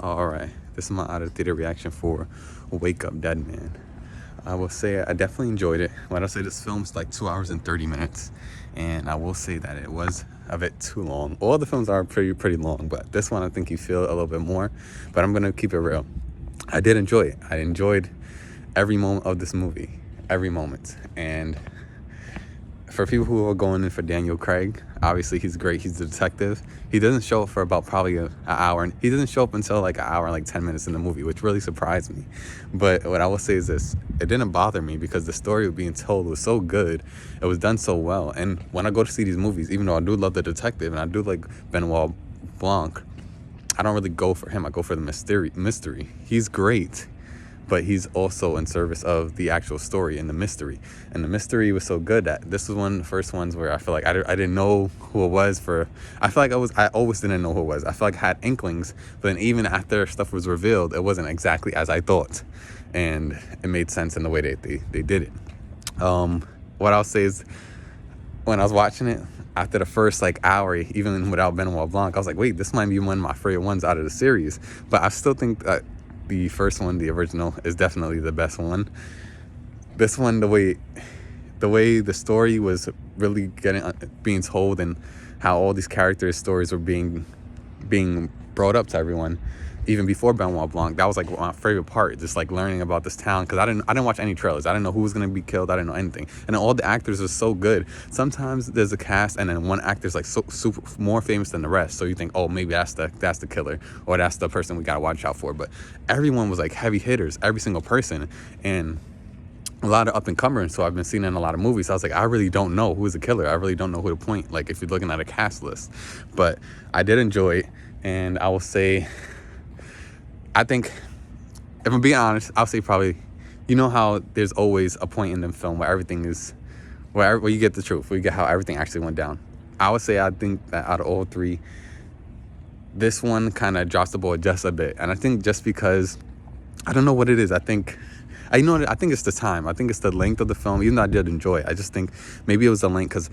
All right, this is my out of theater reaction for Wake Up Dead Man. I will say I definitely enjoyed it. When I say this film's like 2 hours and 30 minutes, and I will say that it was a bit too long. All the films are pretty long, but this one I think you feel a little bit more. But I'm gonna keep it real. I did enjoy it. I enjoyed every moment of this movie, every moment, and for people who are going in for Daniel Craig, obviously he's great. He's the detective. He doesn't show up for about probably an hour. He doesn't show up until like an hour and like 10 minutes in the movie, which really surprised me. But what I will say is this: it didn't bother me because the story being told was so good. It was done so well. And when I go to see these movies, even though I do love the detective and I do like Benoit Blanc, I don't really go for him. I go for the mystery. He's great, but he's also in service of the actual story and the mystery. And the mystery was so good that this was one of the first ones where I feel like I didn't know who it was for. I feel like I always didn't know who it was. I feel like I had inklings, but then even after stuff was revealed, it wasn't exactly as I thought. And it made sense in the way that they did it. What I'll say is, when I was watching it, after the first like hour, even without Benoit Blanc, I was like, wait, this might be one of my favorite ones out of the series. But I still think that the first one, the original, is definitely the best one. This one, the way the story was really being told, and how all these characters' stories were being brought up to everyone, even before Benoit Blanc, that was like my favorite part. Just like learning about this town, because I didn't watch any trailers. I didn't know who was gonna be killed. I didn't know anything, and all the actors are so good. Sometimes there's a cast, and then one actor's like so super more famous than the rest, so you think, oh, maybe that's the killer, or that's the person we gotta watch out for. But everyone was like heavy hitters, every single person, and a lot of up and comers. So I've been seeing in a lot of movies. So I was like, I really don't know who's the killer. I really don't know who to point. Like if you're looking at a cast list, but I did enjoy it, and I will say, I think, if I'm being honest, I'll say probably, you know how there's always a point in the film where everything is, where you get the truth, where you get how everything actually went down. I would say I think that out of all three, this one kind of drops the ball just a bit. And I think just because, I don't know what it is. I think it's the time. I think it's the length of the film. Even though I did enjoy it, I just think maybe it was the length, because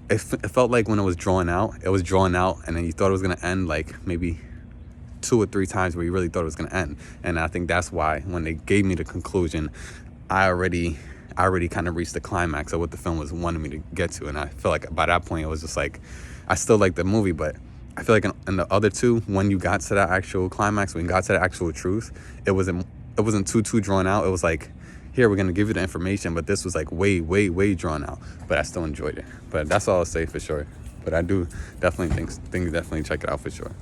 it felt like when it was drawn out, and then you thought it was going to end like maybe 2 or 3 times where you really thought it was going to end. And I think that's why when they gave me the conclusion, I already kind of reached the climax of what the film was wanting me to get to. And I feel like by that point, it was just like, I still like the movie, but I feel like in the other two, when you got to that actual climax, when you got to the actual truth, it wasn't too drawn out. It was like, here, we're going to give you the information, but this was like way drawn out. But I still enjoyed it. But that's all I'll say for sure. But I do definitely think definitely check it out for sure.